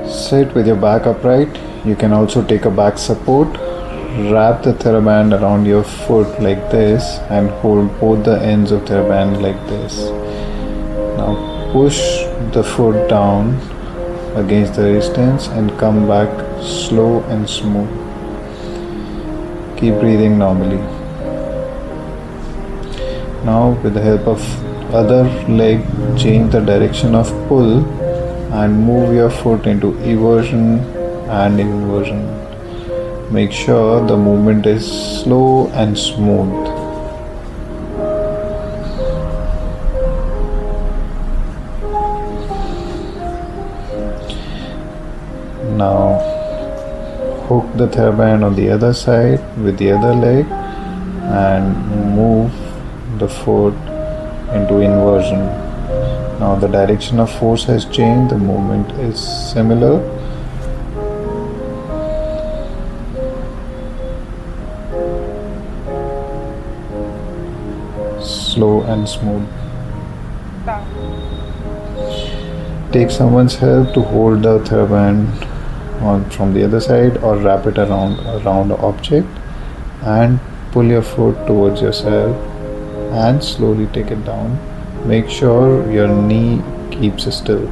Sit with your back upright. You can also take a back support. Wrap the Theraband around your foot like this and hold both the ends of Theraband like this. Now push the foot down against the resistance and come back slow and smooth. Keep breathing normally. Now with the help of other leg, change the direction of pull and move your foot into eversion and inversion. Make sure the movement is slow and smooth. Now hook the Theraband on the other side with the other leg and move the foot into inversion. Now the direction of force has changed, the movement is similar. Slow and smooth. Take someone's help to hold the Theraband on from the other side or wrap it around a round object and pull your foot towards yourself and slowly take it down. Make sure your knee keeps still.